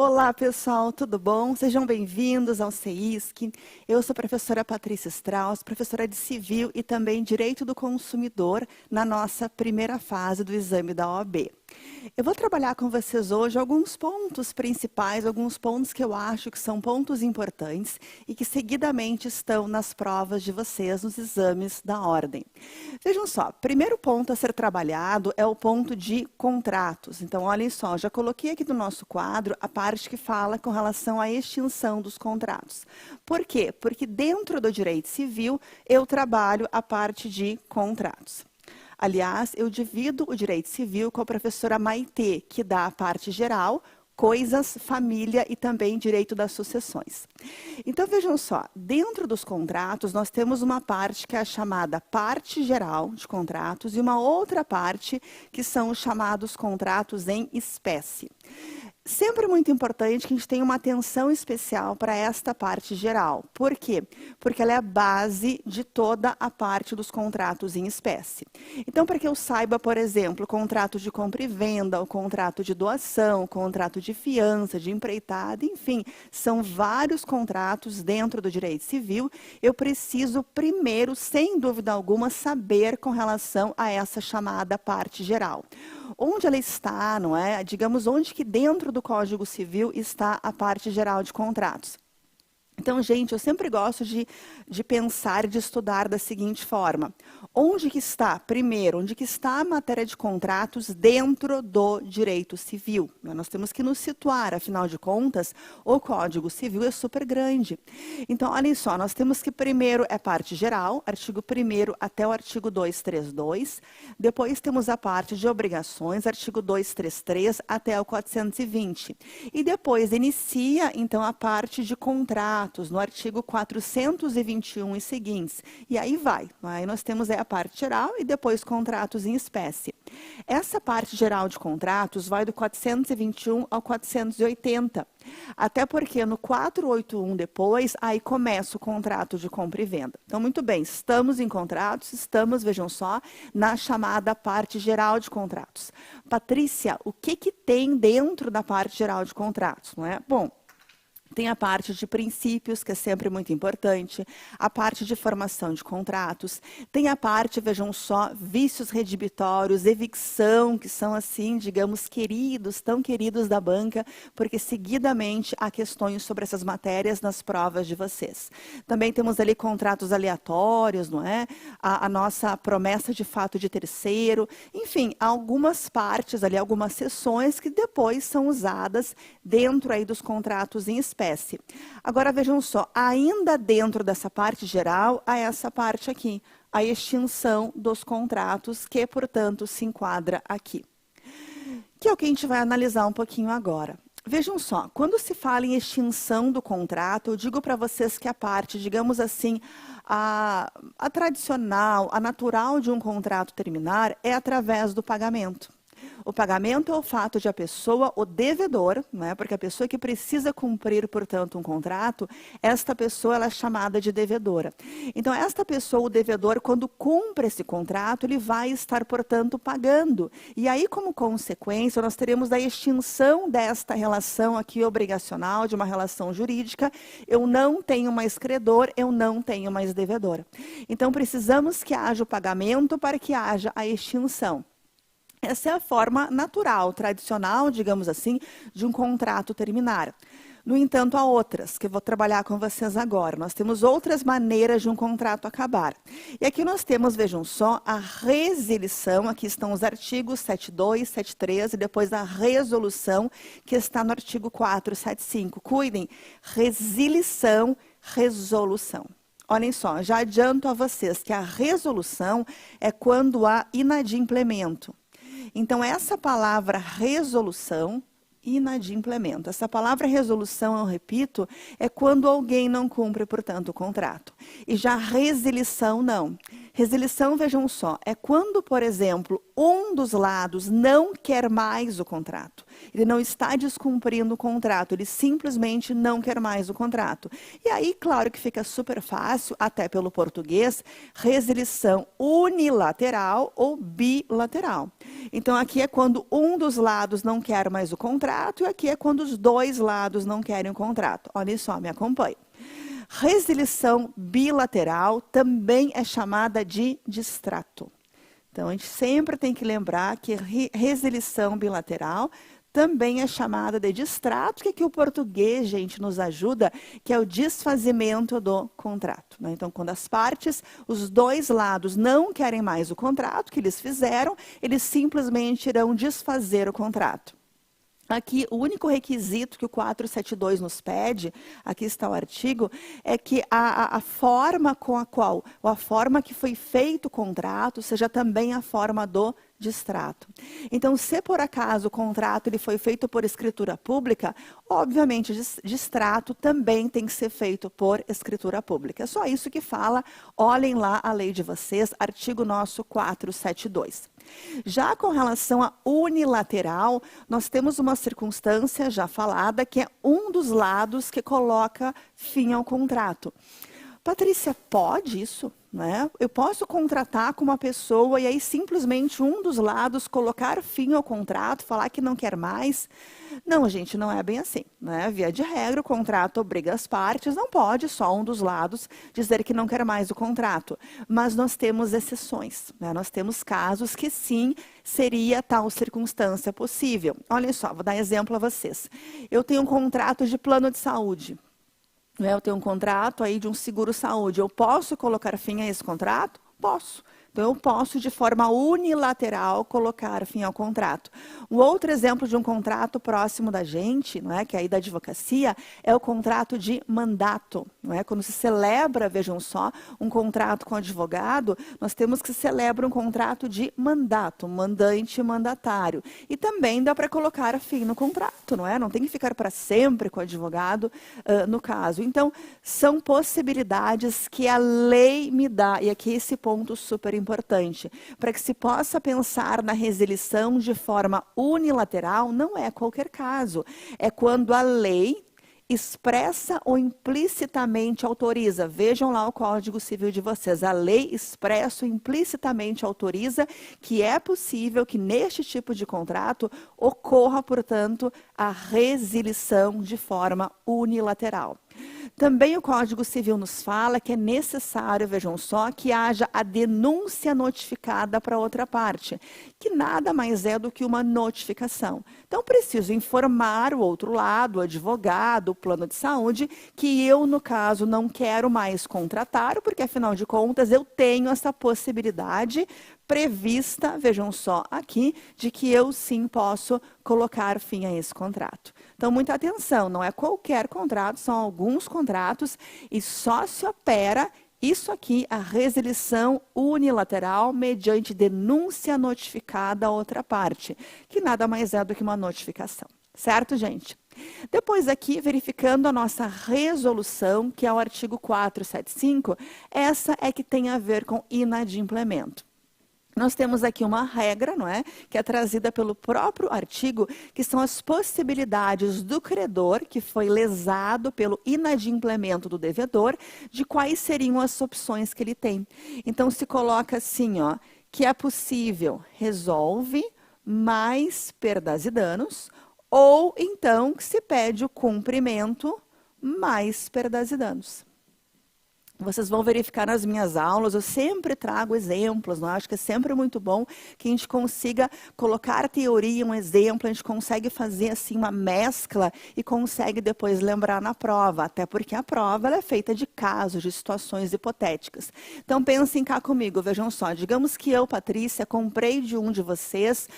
Olá, pessoal, tudo bom? Sejam bem-vindos ao CEISC. Eu sou a professora Patrícia Strauss, professora de Civil e também Direito do Consumidor na nossa primeira fase do exame da OAB. Eu vou trabalhar com vocês hoje alguns pontos principais, alguns pontos que eu acho que são pontos importantes e que seguidamente estão nas provas de vocês, nos exames da ordem. Vejam só, primeiro ponto a ser trabalhado é o ponto de contratos. Então, olhem só, já coloquei aqui no nosso quadro a parte que fala com relação à extinção dos contratos. Por quê? Porque dentro do direito civil eu trabalho a parte de contratos. Aliás, eu divido o direito civil com a professora Maitê, que dá a parte geral, coisas, família e também direito das sucessões. Então, vejam só, dentro dos contratos, nós temos uma parte que é a chamada parte geral de contratos e uma outra parte que são os chamados contratos em espécie. Sempre muito importante que a gente tenha uma atenção especial para esta parte geral. Por quê? Porque ela é a base de toda a parte dos contratos em espécie. Então, para que eu saiba, por exemplo, o contrato de compra e venda, o contrato de doação, o contrato de fiança, de empreitada, enfim, são vários contratos dentro do direito civil, eu preciso primeiro, sem dúvida alguma, saber com relação a essa chamada parte geral. Onde ela está, não é? Digamos, onde que dentro do Código Civil está a parte geral de contratos. Então, gente, eu sempre gosto de pensar, de estudar da seguinte forma. Onde que está, primeiro, onde que está a matéria de contratos dentro do direito civil? Nós temos que nos situar, afinal de contas, o Código Civil é super grande. Então, olhem só, nós temos que primeiro é parte geral, artigo 1º até o artigo 232. Depois temos a parte de obrigações, artigo 233 até o 420. E depois inicia, então, a parte de contratos, no artigo 421 e seguintes. E aí vai. Aí nós temos a parte geral e depois contratos em espécie. Essa parte geral de contratos vai do 421 ao 480. Até porque no 481 depois, aí começa o contrato de compra e venda. Então, muito bem, estamos em contratos, estamos, vejam só, na chamada parte geral de contratos. Patrícia, o que tem dentro da parte geral de contratos, não é? Bom, tem a parte de princípios, que é sempre muito importante, a parte de formação de contratos, tem a parte, vejam só, vícios redibitórios, evicção, que são assim, digamos, queridos, tão queridos da banca, porque seguidamente há questões sobre essas matérias nas provas de vocês. Também temos ali contratos aleatórios, não é? A nossa promessa de fato de terceiro, enfim, algumas partes ali, algumas seções que depois são usadas dentro aí dos contratos em espécie. Agora, vejam só, ainda dentro dessa parte geral, há essa parte aqui, a extinção dos contratos, que, portanto, se enquadra aqui. Que é o que a gente vai analisar um pouquinho agora. Vejam só, quando se fala em extinção do contrato, eu digo para vocês que a parte, digamos assim, a tradicional, a natural de um contrato terminar é através do pagamento. O pagamento é o fato de a pessoa, o devedor, né, porque a pessoa que precisa cumprir, portanto, um contrato, esta pessoa ela é chamada de devedora. Então, esta pessoa, o devedor, quando cumpre esse contrato, ele vai estar, portanto, pagando. E aí, como consequência, nós teremos a extinção desta relação aqui obrigacional, de uma relação jurídica. Eu não tenho mais credor, eu não tenho mais devedora. Então, precisamos que haja o pagamento para que haja a extinção. Essa é a forma natural, tradicional, digamos assim, de um contrato terminar. No entanto, há outras, que eu vou trabalhar com vocês agora. Nós temos outras maneiras de um contrato acabar. E aqui nós temos, vejam só, a resilição, aqui estão os artigos 72, 73, e depois a resolução, que está no artigo 475. Cuidem, resilição, resolução. Olhem só, já adianto a vocês que a resolução é quando há inadimplemento. Então, essa palavra resolução, inadimplemento. Essa palavra resolução, eu repito, é quando alguém não cumpre, portanto, o contrato. E já resilição, não. Resilição, vejam só, é quando, por exemplo, um dos lados não quer mais o contrato. Ele não está descumprindo o contrato, ele simplesmente não quer mais o contrato. E aí, claro que fica super fácil, até pelo português, resilição unilateral ou bilateral. Então, aqui é quando um dos lados não quer mais o contrato e aqui é quando os dois lados não querem o contrato. Olha só, me acompanhe. Resilição bilateral também é chamada de distrato. Então, a gente sempre tem que lembrar que resilição bilateral também é chamada de distrato, que aqui o português, gente, nos ajuda, que é o desfazimento do contrato, né? Então, quando as partes, os dois lados não querem mais o contrato que eles fizeram, eles simplesmente irão desfazer o contrato. Aqui, o único requisito que o 472 nos pede, aqui está o artigo, é que a forma com a qual, ou a forma que foi feito o contrato, seja também a forma do distrato. Então, se por acaso o contrato ele foi feito por escritura pública, obviamente, distrato também tem que ser feito por escritura pública. É só isso que fala, olhem lá a lei de vocês, artigo nosso 472. Já com relação a unilateral, nós temos uma circunstância já falada, que é um dos lados que coloca fim ao contrato. Patrícia, pode isso? Né? Eu posso contratar com uma pessoa e aí simplesmente um dos lados colocar fim ao contrato, falar que não quer mais? Não, gente, não é bem assim, né? Via de regra, o contrato obriga as partes, não pode só um dos lados dizer que não quer mais o contrato. Mas nós temos exceções, né? Nós temos casos que sim, seria tal circunstância possível. Olha só, vou dar exemplo a vocês. Eu tenho um contrato de plano de saúde. Eu tenho um contrato aí de um seguro-saúde. Eu posso colocar fim a esse contrato? Posso. Então, eu posso, de forma unilateral, colocar fim ao contrato. Um outro exemplo de um contrato próximo da gente, não é, que é aí da advocacia, é o contrato de mandato. Não é? Quando se celebra, vejam só, um contrato com advogado, nós temos que celebrar um contrato de mandato, mandante e mandatário. E também dá para colocar fim no contrato, não é? Não tem que ficar para sempre com o advogado, no caso. Então, são possibilidades que a lei me dá, e aqui esse ponto super importante, para que se possa pensar na resilição de forma unilateral, não é qualquer caso. É quando a lei expressa ou implicitamente autoriza. Vejam lá o Código Civil de vocês. A lei expressa ou implicitamente autoriza que é possível que neste tipo de contrato ocorra, portanto, a resilição de forma unilateral. Também o Código Civil nos fala que é necessário, vejam só, que haja a denúncia notificada para outra parte, que nada mais é do que uma notificação. Então, preciso informar o outro lado, o advogado, o plano de saúde, que eu, no caso, não quero mais contratar, porque, afinal de contas, eu tenho essa possibilidade prevista, vejam só aqui, de que eu sim posso colocar fim a esse contrato. Então, muita atenção, não é qualquer contrato, são alguns contratos e só se opera isso aqui, a resilição unilateral mediante denúncia notificada à outra parte, que nada mais é do que uma notificação. Certo, gente? Depois aqui, verificando a nossa resolução, que é o artigo 475, essa é que tem a ver com inadimplemento. Nós temos aqui uma regra, não é? Que é trazida pelo próprio artigo, que são as possibilidades do credor, que foi lesado pelo inadimplemento do devedor, de quais seriam as opções que ele tem. Então, se coloca assim, ó, que é possível resolve mais perdas e danos, ou então que se pede o cumprimento mais perdas e danos. Vocês vão verificar nas minhas aulas, eu sempre trago exemplos, não? Acho que é sempre muito bom que a gente consiga colocar a teoria, um exemplo, a gente consegue fazer assim uma mescla e consegue depois lembrar na prova, até porque a prova ela é feita de casos, de situações hipotéticas. Então pensem cá comigo, vejam só, digamos que eu, Patrícia, comprei de um de vocês,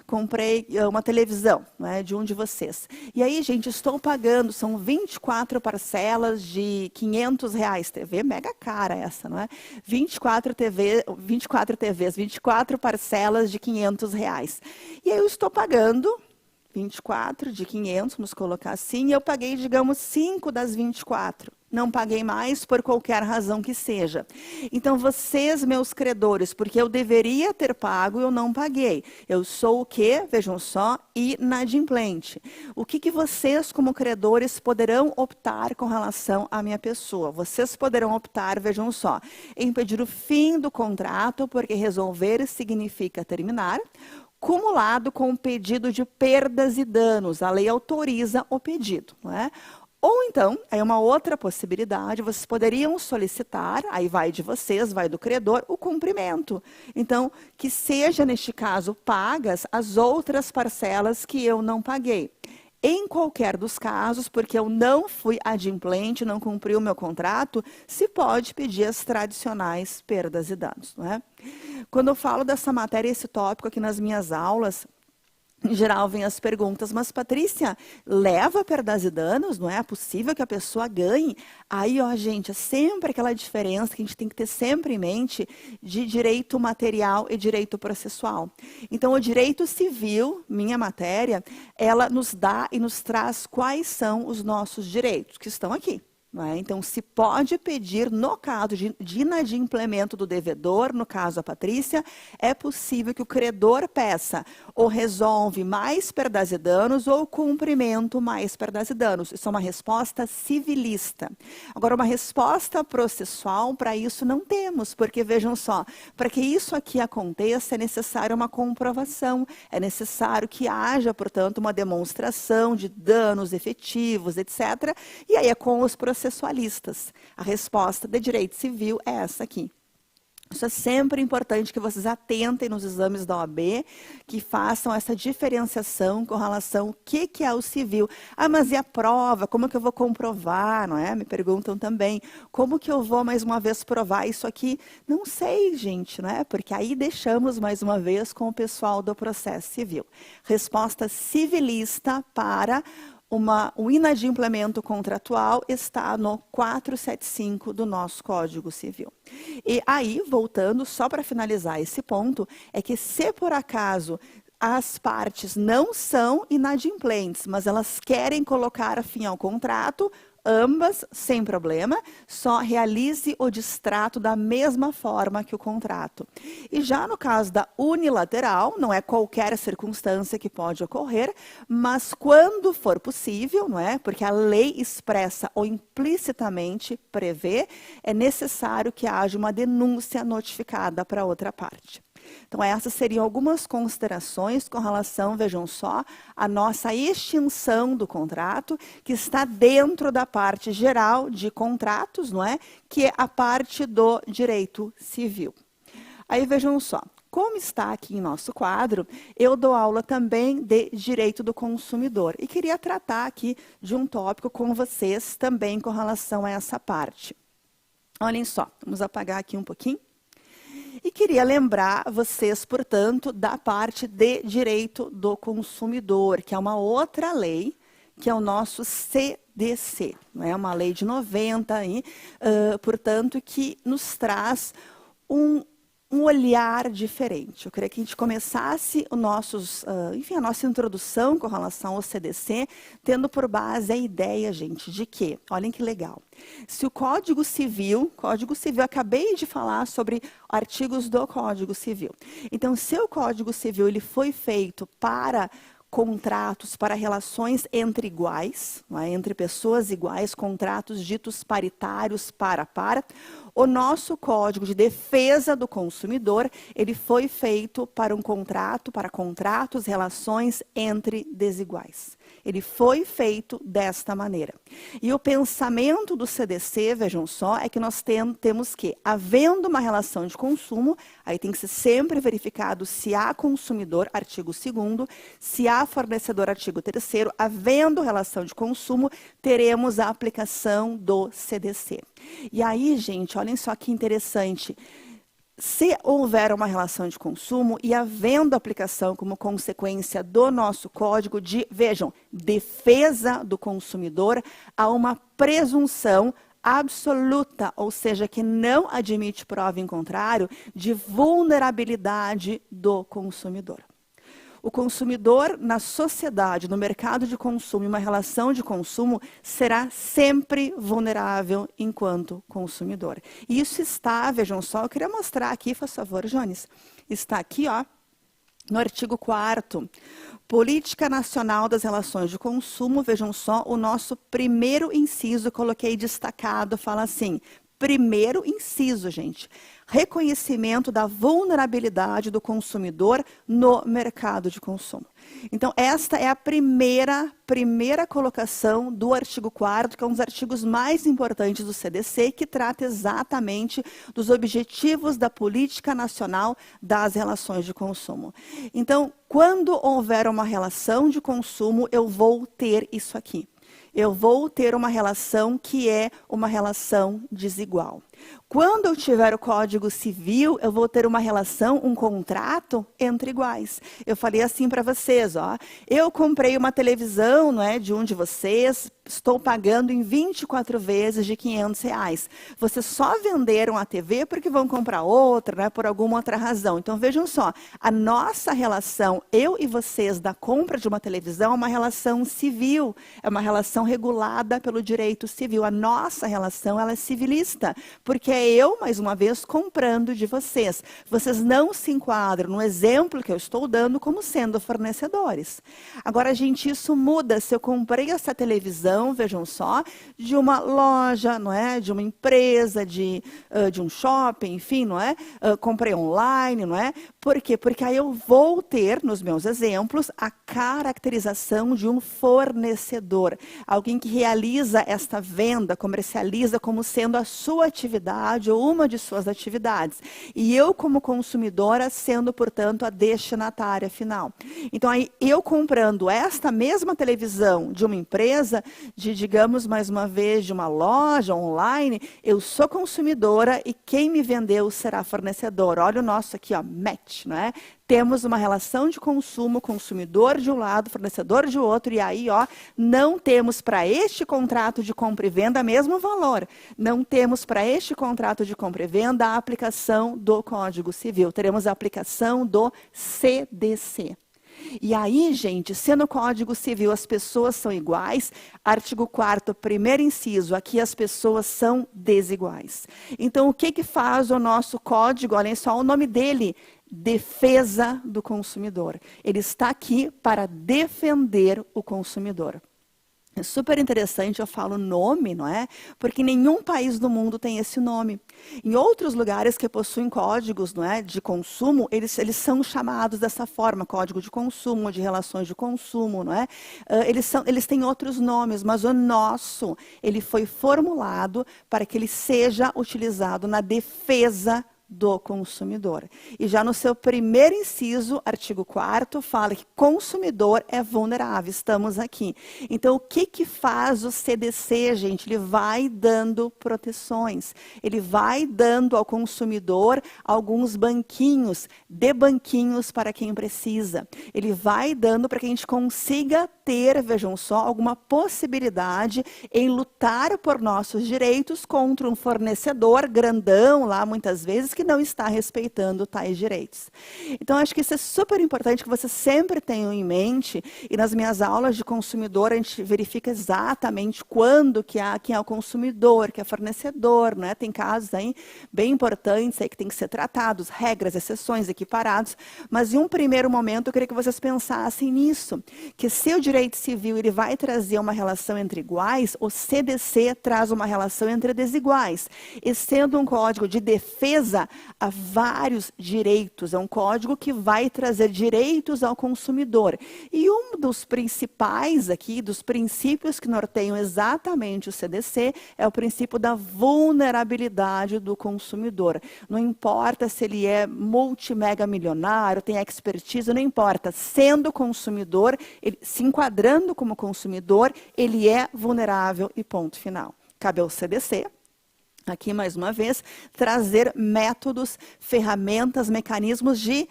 comprei uma televisão, né, de um de vocês. E aí, gente, estou pagando, são 24 parcelas de R$500, TV mega cara essa, não é? 24 TVs, 24 parcelas de R$500. E aí eu estou pagando 24 de 500, vamos colocar assim, e eu paguei, digamos, 5 das 24. não paguei mais por qualquer razão que seja. Então, vocês, meus credores, porque eu deveria ter pago, eu não paguei. Eu sou o quê? Vejam só, inadimplente. O que vocês, como credores, poderão optar com relação à minha pessoa? Vocês poderão optar, vejam só, em pedir o fim do contrato, porque resolver significa terminar, cumulado com o pedido de perdas e danos. A lei autoriza o pedido, não é? Ou então, aí uma outra possibilidade, vocês poderiam solicitar, aí vai de vocês, vai do credor, o cumprimento. Então, que seja, neste caso, pagas as outras parcelas que eu não paguei. Em qualquer dos casos, porque eu não fui adimplente, não cumpri o meu contrato, se pode pedir as tradicionais perdas e danos, não é? Quando eu falo dessa matéria, esse tópico aqui nas minhas aulas, em geral, vem as perguntas, mas Patrícia, leva perdas e danos, não é? É possível que a pessoa ganhe? Aí, ó, gente, é sempre aquela diferença que a gente tem que ter sempre em mente de direito material e direito processual. Então, o direito civil, minha matéria, ela nos dá e nos traz quais são os nossos direitos, que estão aqui. Não é? Então, se pode pedir, no caso de inadimplemento do devedor, no caso a Patrícia, é possível que o credor peça ou resolve mais perdas e danos ou cumprimento mais perdas e danos. Isso é uma resposta civilista. Agora, uma resposta processual, para isso não temos, porque vejam só, para que isso aqui aconteça é necessário uma comprovação, é necessário que haja, portanto, uma demonstração de danos efetivos, etc. E aí é com os processualistas. A resposta de direito civil é essa aqui. Isso é sempre importante que vocês atentem nos exames da OAB, que façam essa diferenciação com relação ao que é o civil. Ah, mas e a prova? Como que eu vou comprovar, não é? Me perguntam também. Como que eu vou, mais uma vez, provar isso aqui? Não sei, gente, não é? Porque aí deixamos, mais uma vez, com o pessoal do processo civil. Resposta civilista para o inadimplemento contratual está no 475 do nosso Código Civil. E aí, voltando, só para finalizar esse ponto, é que se por acaso as partes não são inadimplentes, mas elas querem colocar fim ao contrato, ambas, sem problema, só realize o distrato da mesma forma que o contrato. E já no caso da unilateral, não é qualquer circunstância que pode ocorrer, mas quando for possível, não é? Porque a lei expressa ou implicitamente prevê, é necessário que haja uma denúncia notificada para outra parte. Então, essas seriam algumas considerações com relação, vejam só, à nossa extinção do contrato, que está dentro da parte geral de contratos, não é? Que é a parte do direito civil. Aí, vejam só, como está aqui em nosso quadro, eu dou aula também de direito do consumidor. E queria tratar aqui de um tópico com vocês também com relação a essa parte. Olhem só, vamos apagar aqui um pouquinho. E queria lembrar vocês, portanto, da parte de direito do consumidor, que é uma outra lei, que é o nosso CDC, não é? Uma lei de 90, portanto, que nos traz um olhar diferente. Eu queria que a gente começasse a nossa introdução com relação ao CDC, tendo por base a ideia, gente, de que, olhem que legal, se o Código Civil, acabei de falar sobre artigos do Código Civil. Então, se o Código Civil ele foi feito para contratos, para relações entre iguais, não é? Entre pessoas iguais, contratos ditos paritários para. O nosso Código de Defesa do Consumidor, ele foi feito para para contratos, relações entre desiguais. Ele foi feito desta maneira. E o pensamento do CDC, vejam só, é que nós temos que, havendo uma relação de consumo, aí tem que ser sempre verificado se há consumidor, artigo 2º, se há fornecedor, artigo 3º, havendo relação de consumo, teremos a aplicação do CDC. E aí, gente, olhem só que interessante. Se houver uma relação de consumo e havendo aplicação como consequência do nosso código de, vejam, defesa do consumidor, há uma presunção absoluta, ou seja, que não admite prova em contrário, de vulnerabilidade do consumidor. O consumidor na sociedade, no mercado de consumo, em uma relação de consumo, será sempre vulnerável enquanto consumidor. E isso está, vejam só, eu queria mostrar aqui, por favor, Jones, está aqui, ó, no artigo 4º, Política Nacional das Relações de Consumo, vejam só, o nosso primeiro inciso, coloquei destacado, fala assim, primeiro inciso, gente, reconhecimento da vulnerabilidade do consumidor no mercado de consumo. Então, esta é a primeira colocação do artigo 4º, que é um dos artigos mais importantes do CDC, que trata exatamente dos objetivos da Política Nacional das Relações de Consumo. Então, quando houver uma relação de consumo, eu vou ter isso aqui. Eu vou ter uma relação que é uma relação desigual. Quando eu tiver o Código Civil, eu vou ter uma relação, um contrato entre iguais. Eu falei assim para vocês, ó, eu comprei uma televisão, não é, de um de vocês, estou pagando em 24 vezes de R$500. Vocês só venderam a TV porque vão comprar outra, né, por alguma outra razão. Então, vejam só, a nossa relação, eu e vocês, da compra de uma televisão, é uma relação civil, é uma relação regulada pelo direito civil. A nossa relação, ela é civilista, porque é eu, mais uma vez, comprando de vocês. Vocês não se enquadram no exemplo que eu estou dando como sendo fornecedores. Agora, gente, isso muda. Se eu comprei essa televisão, vejam só, de uma loja, não é? De uma empresa, de um shopping, enfim, não é? Comprei online, não é? Por quê? Porque aí eu vou ter, nos meus exemplos, a caracterização de um fornecedor. Alguém que realiza esta venda, comercializa como sendo a sua atividade ou uma de suas atividades. E eu, como consumidora, sendo, portanto, a destinatária final. Então, aí, eu comprando esta mesma televisão de uma empresa, digamos, mais uma vez, de uma loja online, eu sou consumidora e quem me vendeu será fornecedor. Olha o nosso aqui, ó, match, não é? Temos uma relação de consumo, consumidor de um lado, fornecedor de outro, e aí, ó, não temos para este contrato de compra e venda mesmo valor. Não temos para este contrato de compra e venda a aplicação do Código Civil. Teremos a aplicação do CDC. E aí, gente, se no Código Civil as pessoas são iguais, artigo 4º, primeiro inciso, aqui as pessoas são desiguais. Então, o que faz o nosso código? Olhem só o nome dele, defesa do consumidor. Ele está aqui para defender o consumidor. É super interessante, eu falo nome, não é? Porque nenhum país do mundo tem esse nome. Em outros lugares que possuem códigos, não é, de consumo, eles são chamados dessa forma, código de consumo, de relações de consumo, não é? Eles têm outros nomes, mas o nosso, ele foi formulado para que ele seja utilizado na defesa do consumidor. E já no seu primeiro inciso, artigo 4º, fala que consumidor é vulnerável. Estamos aqui. Então, o que faz o CDC, gente? Ele vai dando proteções. Ele vai dando ao consumidor alguns banquinhos, de banquinhos para quem precisa. Ele vai dando para que a gente consiga ter, vejam só, alguma possibilidade em lutar por nossos direitos contra um fornecedor grandão, lá muitas vezes, que não está respeitando tais direitos. Então, acho que isso é super importante que vocês sempre tenham em mente, e nas minhas aulas de consumidor, a gente verifica exatamente quando que quem é o consumidor, que é fornecedor, né? Tem casos aí bem importantes aí que tem que ser tratados, regras, exceções, equiparados, mas em um primeiro momento eu queria que vocês pensassem nisso, que se o direito civil ele vai trazer uma relação entre iguais, o CDC traz uma relação entre desiguais, e sendo um código de defesa, há vários direitos, é um código que vai trazer direitos ao consumidor. E um dos principais aqui, dos princípios que norteiam exatamente o CDC, é o princípio da vulnerabilidade do consumidor. Não importa se ele é multimega milionário, tem expertise, não importa. Sendo consumidor, se enquadrando como consumidor, ele é vulnerável e ponto final. Cabe ao CDC, aqui mais uma vez, trazer métodos, ferramentas, mecanismos de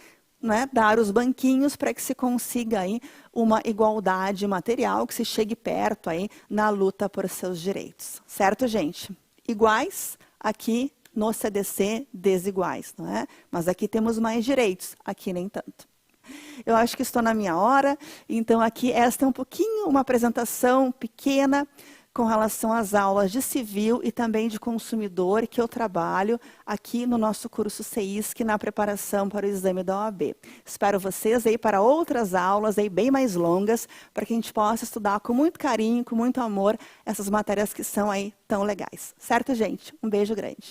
dar os banquinhos para que se consiga aí uma igualdade material, que se chegue perto aí na luta por seus direitos. Certo, gente? Iguais, aqui no CDC, desiguais, não é? Mas aqui temos mais direitos, aqui nem tanto. Eu acho que estou na minha hora, então aqui esta é um pouquinho uma apresentação pequena com relação às aulas de civil e também de consumidor que eu trabalho aqui no nosso curso CEISC na preparação para o exame da OAB. Espero vocês aí para outras aulas aí bem mais longas, para que a gente possa estudar com muito carinho, com muito amor, essas matérias que são aí tão legais. Certo, gente? Um beijo grande.